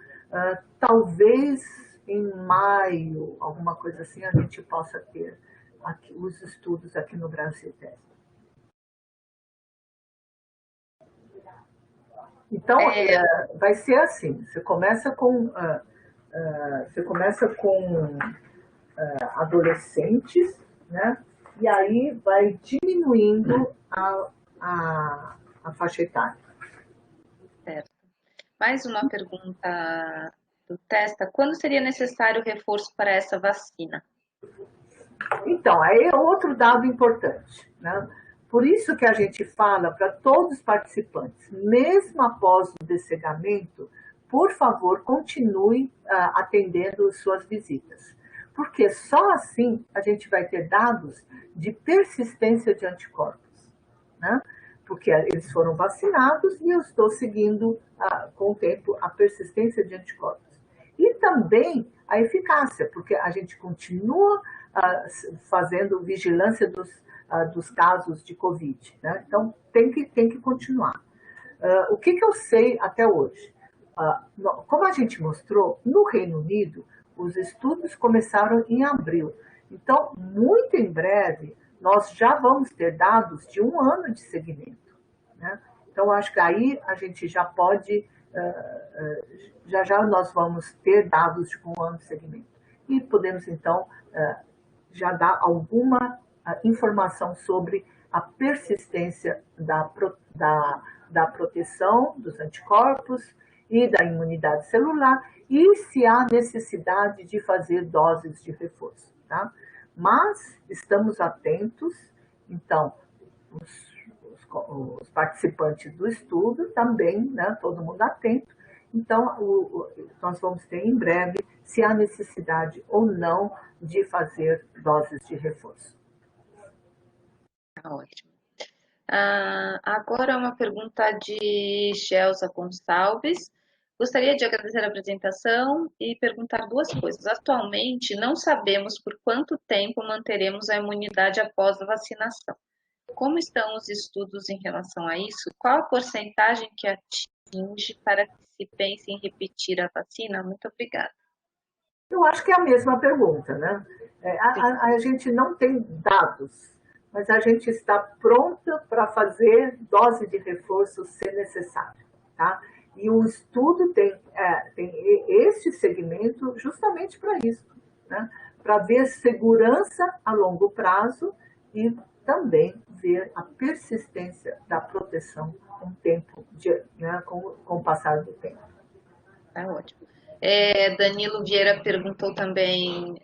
talvez em maio, alguma coisa assim, a gente possa ter aqui, os estudos aqui no Brasil. Então, vai ser assim, você começa com adolescentes, né? E aí vai diminuindo a faixa etária. Certo. Mais uma pergunta do Testa. Quando seria necessário reforço para essa vacina? Então, aí é outro dado importante, né? Por isso que a gente fala para todos os participantes, mesmo após o descegamento, por favor, continue atendendo suas visitas. Porque só assim a gente vai ter dados de persistência de anticorpos, né? Porque eles foram vacinados e eu estou seguindo com o tempo a persistência de anticorpos. E também a eficácia, porque a gente continua fazendo vigilância dos casos de Covid, né? Então tem que continuar. O que eu sei até hoje? Como a gente mostrou, no Reino Unido, os estudos começaram em abril. Então, muito em breve, nós já vamos ter dados de 1 ano de seguimento, né? Então, acho que aí a gente já pode, já nós vamos ter dados de 1 ano de seguimento. E podemos, então, já dar alguma informação sobre a persistência da proteção dos anticorpos e da imunidade celular e se há necessidade de fazer doses de reforço, tá? Mas estamos atentos, então, os participantes do estudo também, né, todo mundo atento, então nós vamos ter em breve se há necessidade ou não de fazer doses de reforço. Ótimo. Agora uma pergunta de Shelza Gonçalves. Gostaria de agradecer a apresentação e perguntar 2 coisas. Atualmente, não sabemos por quanto tempo manteremos a imunidade após a vacinação. Como estão os estudos em relação a isso? Qual a porcentagem que atinge para que se pense em repetir a vacina? Muito obrigada. Eu acho que é a mesma pergunta, né? A gente não tem dados, mas a gente está pronta para fazer dose de reforço se necessário, tá? E o estudo tem este segmento justamente para isso, né? Para ver segurança a longo prazo e também ver a persistência da proteção com o passar do tempo. Tá ótimo. Danilo Vieira perguntou também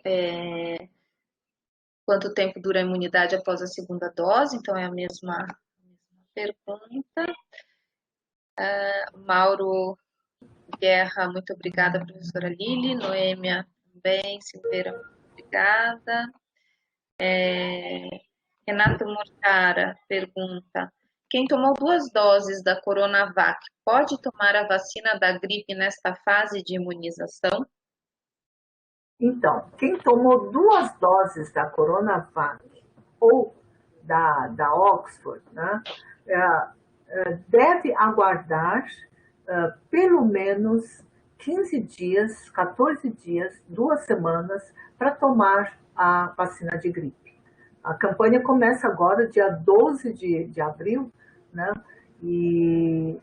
quanto tempo dura a imunidade após a segunda dose, então é a mesma pergunta. Mauro Guerra, muito obrigada, professora Lili. Noêmia também, Silveira, muito obrigada. Renato Mortara pergunta: quem tomou 2 doses da Coronavac pode tomar a vacina da gripe nesta fase de imunização? Então, quem tomou 2 doses da Coronavac ou da Oxford, né, deve aguardar pelo menos 15 dias, 14 dias, 2 semanas para tomar a vacina de gripe. A campanha começa agora, dia 12 de abril, né? E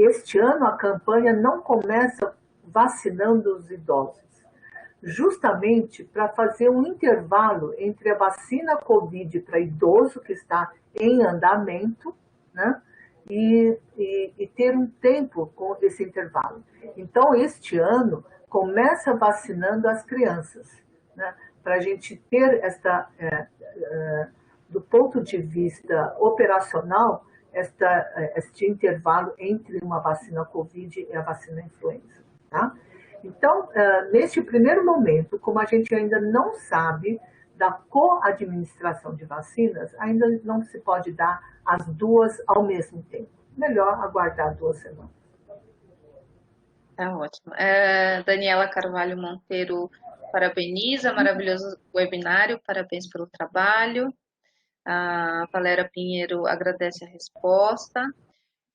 este ano a campanha não começa vacinando os idosos, justamente para fazer um intervalo entre a vacina Covid para idoso, que está em andamento, né? E ter um tempo com esse intervalo. Então, este ano, começa vacinando as crianças, né? Para a gente ter do ponto de vista operacional, este intervalo entre uma vacina Covid e a vacina influenza. Tá? Então, neste primeiro momento, como a gente ainda não sabe da co-administração de vacinas, ainda não se pode dar as duas ao mesmo tempo. Melhor aguardar 2 semanas. Tá ótimo. Daniela Carvalho Monteiro parabeniza, maravilhoso webinário, parabéns pelo trabalho. A Valéria Pinheiro agradece a resposta.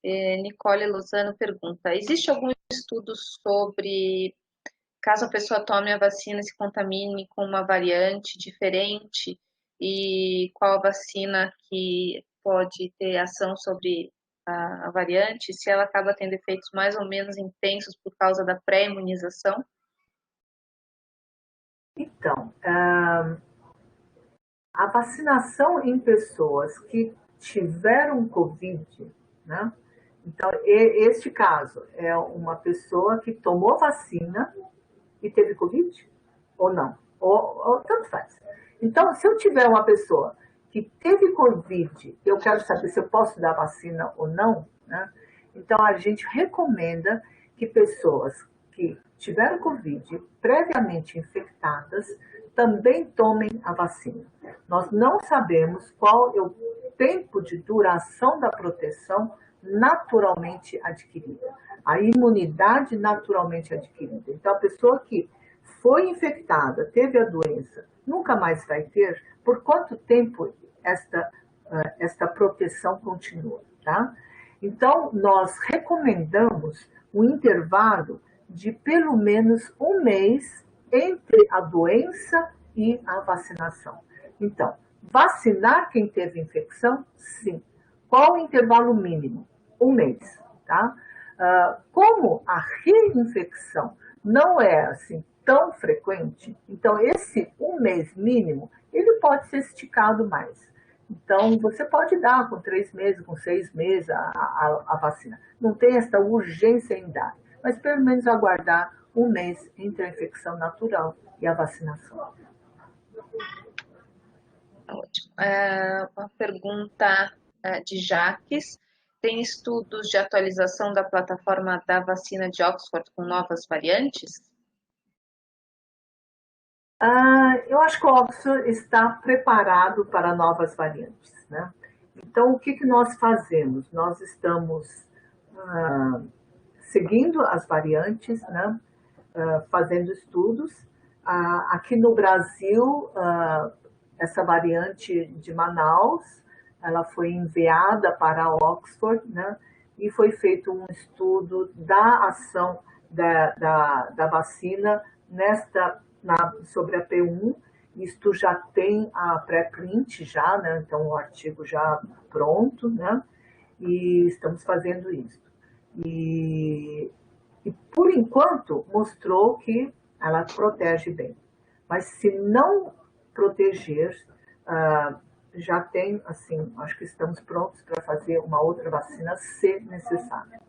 Nicole Lozano pergunta: existe algum estudo sobre caso a pessoa tome a vacina e se contamine com uma variante diferente e qual a vacina que pode ter ação sobre a variante, se ela acaba tendo efeitos mais ou menos intensos por causa da pré-imunização? Então, a vacinação em pessoas que tiveram Covid, né? Então, este caso é uma pessoa que tomou vacina e teve Covid? Ou não? Ou tanto faz. Então, se eu tiver uma pessoa que teve Covid, eu quero saber se eu posso dar vacina ou não, né? Então, a gente recomenda que pessoas que tiveram Covid previamente infectadas também tomem a vacina. Nós não sabemos qual é o tempo de duração da proteção naturalmente adquirida, a imunidade naturalmente adquirida. Então, a pessoa que foi infectada, teve a doença, nunca mais vai ter, por quanto tempo esta proteção continua, tá? Então, nós recomendamos um intervalo de pelo menos 1 mês entre a doença e a vacinação. Então, vacinar quem teve infecção, sim. Qual o intervalo mínimo? 1 mês, tá? Como a reinfecção não é assim tão frequente, então esse 1 mês mínimo, ele pode ser esticado mais. Então, você pode dar com 3 meses, com 6 meses a vacina. Não tem essa urgência em dar, mas pelo menos aguardar 1 mês entre a infecção natural e a vacinação. Ótimo. Uma pergunta de Jaques: tem estudos de atualização da plataforma da vacina de Oxford com novas variantes? Eu acho que o Oxford está preparado para novas variantes, né? Então, o que nós fazemos? Nós estamos seguindo as variantes, né? Fazendo estudos. Aqui no Brasil, essa variante de Manaus, ela foi enviada para Oxford, né? E foi feito um estudo da ação da vacina sobre a P1. Isto já tem a pré-print já, né? Então o artigo já pronto, né? E estamos fazendo isso. E por enquanto mostrou que ela protege bem. Mas se não proteger, já tem, assim, acho que estamos prontos para fazer uma outra vacina se necessário.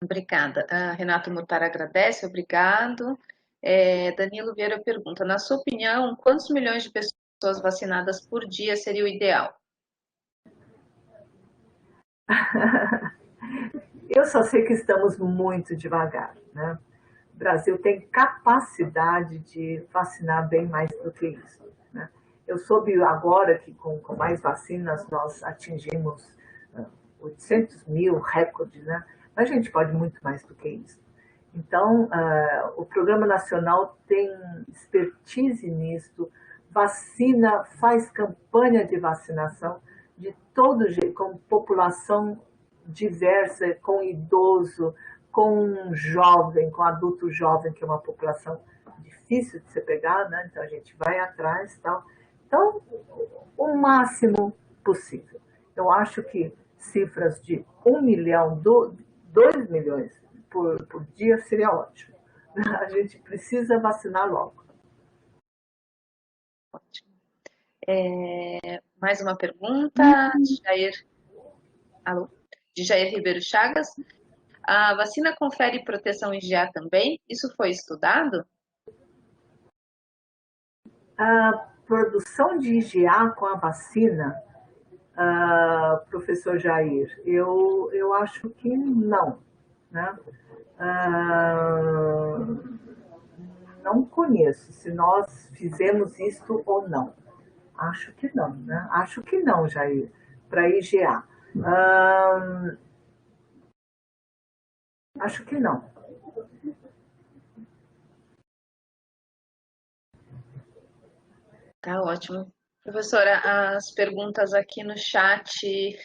Obrigada. Renato Murtar agradece, obrigado. Danilo Vieira pergunta: na sua opinião, quantos milhões de pessoas vacinadas por dia seria o ideal? Eu só sei que estamos muito devagar, né? O Brasil tem capacidade de vacinar bem mais do que isso, né? Eu soube agora que com mais vacinas nós atingimos 800 mil recordes, né? Mas a gente pode muito mais do que isso. Então, o Programa Nacional tem expertise nisso, vacina, faz campanha de vacinação de todo jeito, com população diversa, com idoso, com jovem, com adulto jovem, que é uma população difícil de se pegar, né? Então a gente vai atrás e tal. Então, o máximo possível. Eu acho que cifras de 1 milhão, 2 milhões por dia seria ótimo. A gente precisa vacinar logo. Ótimo. Mais uma pergunta de Jair Ribeiro Chagas. A vacina confere proteção IgA também? Isso foi estudado? A produção de IgA com a vacina, professor Jair, eu acho que não, né? Não conheço se nós fizemos isto ou não. Acho que não, né? Acho que não, Jair, para IgA. Acho que não. Tá ótimo. Professora, as perguntas aqui no chat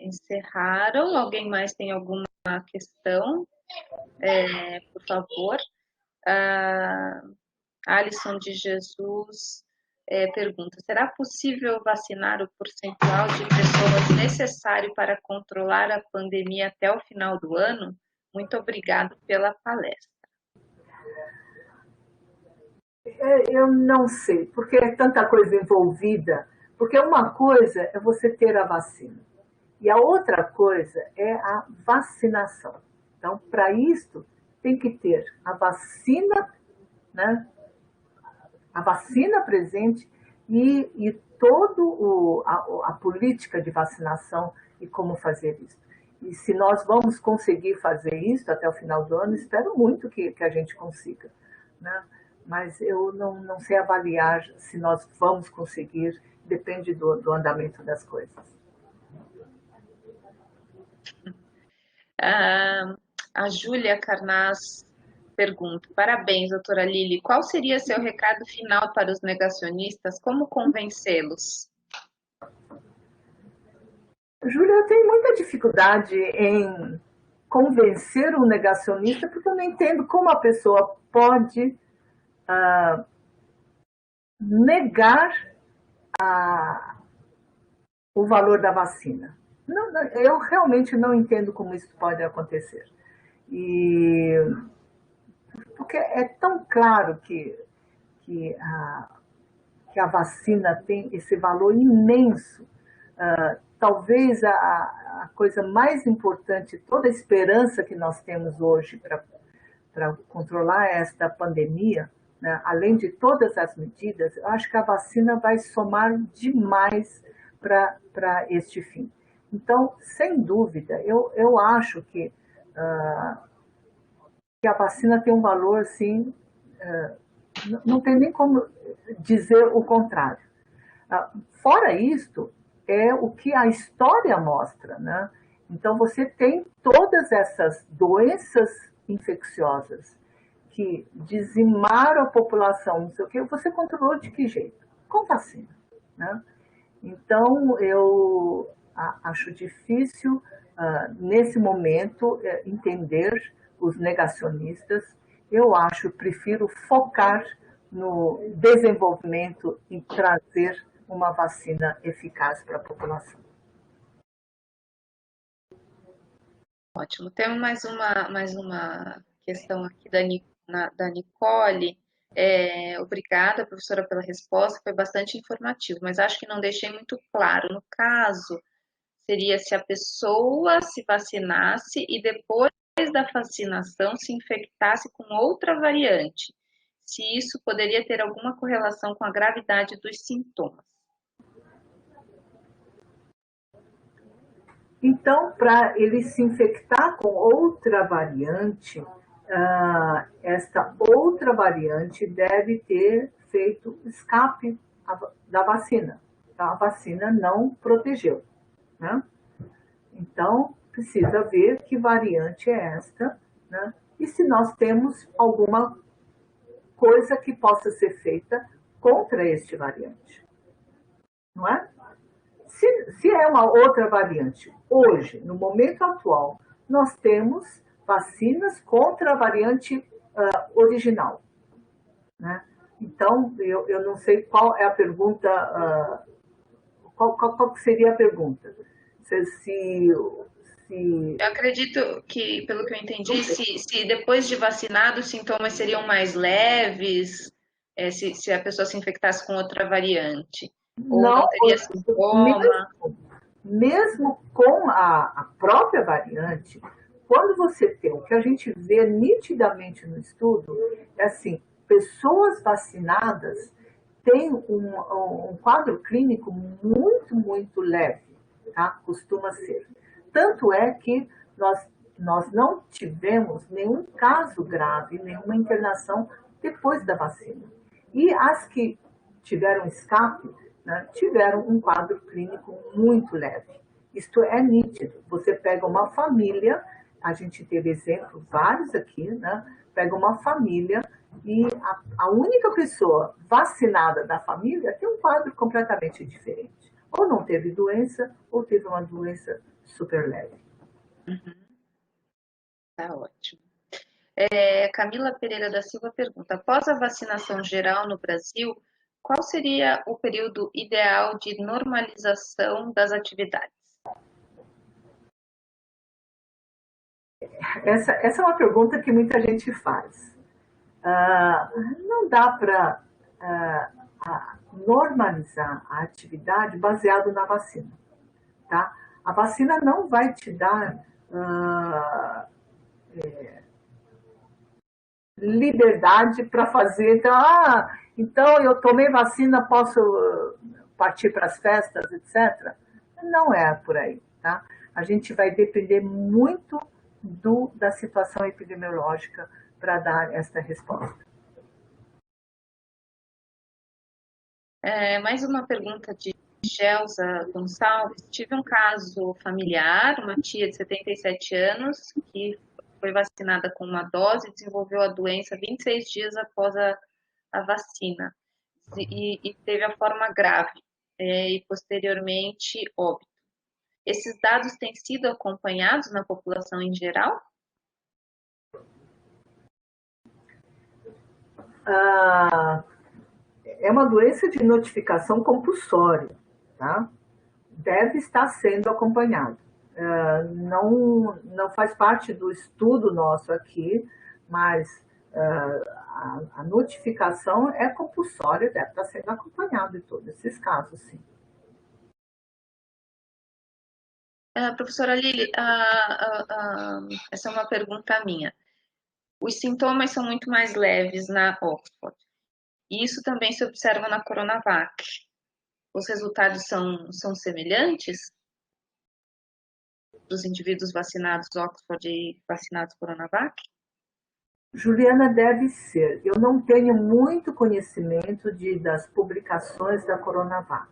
encerraram. Alguém mais tem alguma questão? Por favor. Alisson de Jesus pergunta: será possível vacinar o percentual de pessoas necessário para controlar a pandemia até o final do ano? Muito obrigado pela palestra. Eu não sei, porque é tanta coisa envolvida. Porque uma coisa é você ter a vacina e a outra coisa é a vacinação. Então, para isso, tem que ter a vacina, né? A vacina presente e toda a política de vacinação e como fazer isso. E se nós vamos conseguir fazer isso até o final do ano, espero muito que a gente consiga, né? Mas eu não sei avaliar se nós vamos conseguir, depende do andamento das coisas. A Júlia Carnaz pergunta: parabéns, doutora Lili. Qual seria seu recado final para os negacionistas? Como convencê-los? Júlia, eu tenho muita dificuldade em convencer o negacionista, porque eu não entendo como a pessoa pode negar o valor da vacina. Eu realmente não entendo como isso pode acontecer. Porque é tão claro que a vacina tem esse valor imenso. Talvez a coisa mais importante, toda a esperança que nós temos hoje para controlar esta pandemia, né, além de todas as medidas, eu acho que a vacina vai somar demais para este fim. Então, sem dúvida, eu acho que a vacina tem um valor, assim, não tem nem como dizer o contrário. Fora isto, é o que a história mostra, né? Então, você tem todas essas doenças infecciosas que dizimaram a população, não sei o quê, você controlou de que jeito? Com vacina, né? Então, eu acho difícil, nesse momento, entender os negacionistas. Eu prefiro focar no desenvolvimento e trazer uma vacina eficaz para a população. Ótimo. Temos mais uma questão aqui da Nicole. Obrigada, professora, pela resposta, foi bastante informativo, mas acho que não deixei muito claro. No caso, seria se a pessoa se vacinasse e depois da vacinação se infectasse com outra variante, se isso poderia ter alguma correlação com a gravidade dos sintomas. Então, para ele se infectar com outra variante, esta outra variante deve ter feito escape da vacina. Então, a vacina não protegeu, né? Então, precisa ver que variante é esta, né? E se nós temos alguma coisa que possa ser feita contra este variante, não é? Se é uma outra variante, hoje, no momento atual, nós temos vacinas contra a variante original, né? Então, eu não sei qual é a pergunta, qual seria a pergunta? Se Eu acredito que, pelo que eu entendi, se depois de vacinado os sintomas seriam mais leves, se a pessoa se infectasse com outra variante, ou não, não teria sintoma. mesmo com a própria variante, quando você tem o que a gente vê nitidamente no estudo, é assim, pessoas vacinadas têm um quadro clínico muito leve, tá? Costuma ser. Tanto é que nós não tivemos nenhum caso grave, nenhuma internação depois da vacina. E as que tiveram escape, né, tiveram um quadro clínico muito leve. Isto é nítido. Você pega uma família, a gente teve exemplos vários aqui, né? Pega uma família e a única pessoa vacinada da família tem um quadro completamente diferente. Ou não teve doença, ou teve uma doença super leve. Tá ótimo. Camila Pereira da Silva pergunta: após a vacinação geral no Brasil, qual seria o período ideal de normalização das atividades? Essa é uma pergunta que muita gente faz. Não dá para normalizar a atividade baseado na vacina, tá? A vacina não vai te dar liberdade para fazer. Então eu tomei vacina, posso partir para as festas, etc. Não é por aí, tá? A gente vai depender muito da situação epidemiológica para dar esta resposta. Mais uma pergunta de Gelsa Gonçalves. Tive um caso familiar, uma tia de 77 anos, que foi vacinada com uma dose e desenvolveu a doença 26 dias após a vacina. E teve a forma grave, e posteriormente óbito. Esses dados têm sido acompanhados na população em geral? É uma doença de notificação compulsória, tá? Deve estar sendo acompanhado. Não faz parte do estudo nosso aqui, mas a notificação é compulsória, deve estar sendo acompanhado em todos esses casos, sim. Professora Lili, essa é uma pergunta minha. Os sintomas são muito mais leves na Oxford. E isso também se observa na Coronavac. Os resultados são semelhantes dos indivíduos vacinados Oxford e vacinados Coronavac? Juliana, deve ser. Eu não tenho muito conhecimento das publicações da Coronavac,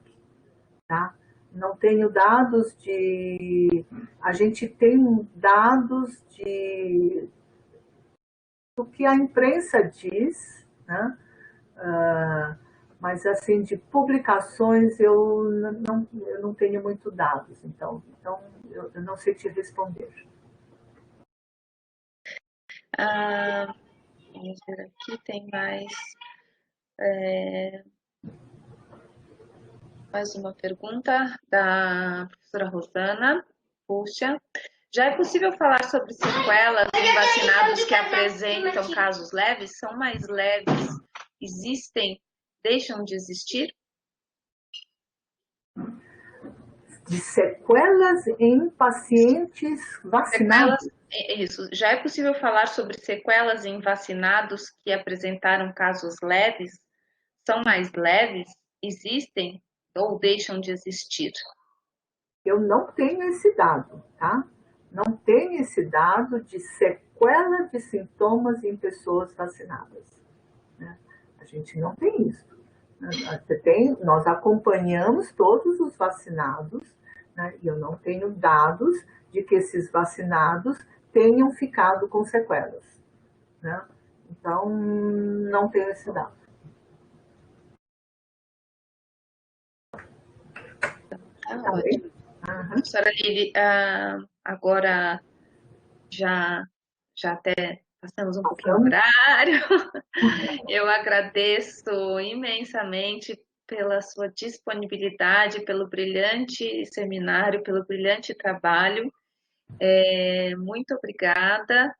tá? Não tenho dados de... A gente tem dados do que a imprensa diz, né? Mas assim, de publicações eu não tenho muito dados, então eu não sei te responder. Vamos ver aqui, tem mais uma pergunta da professora Rosana. Puxa, já é possível falar sobre sequelas em vacinados que apresentam casos leves? São mais leves? Existem? Deixam de existir? De sequelas em pacientes vacinados? Isso. Já é possível falar sobre sequelas em vacinados que apresentaram casos leves? São mais leves? Existem ou deixam de existir? Eu não tenho esse dado, tá? Não tenho esse dado de sequela de sintomas em pessoas vacinadas, né? A gente não tem isso. Nós acompanhamos todos os vacinados, né? E eu não tenho dados de que esses vacinados tenham ficado com sequelas, né? Então, não tenho esse dado. Tá Tá bem? ótimo. Professora Lili, agora já, já até passamos um pouquinho o Passamos? horário. Eu agradeço imensamente pela sua disponibilidade, pelo brilhante seminário, pelo brilhante trabalho. Muito obrigada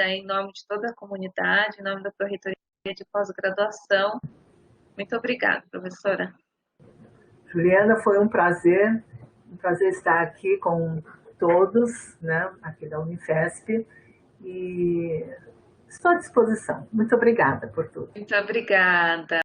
em nome de toda a comunidade, em nome da Pró-Reitoria de Pós-Graduação. Muito obrigada, professora. Juliana, foi um prazer estar aqui com todos, né, aqui da Unifesp, e estou à disposição. Muito obrigada por tudo. Muito obrigada.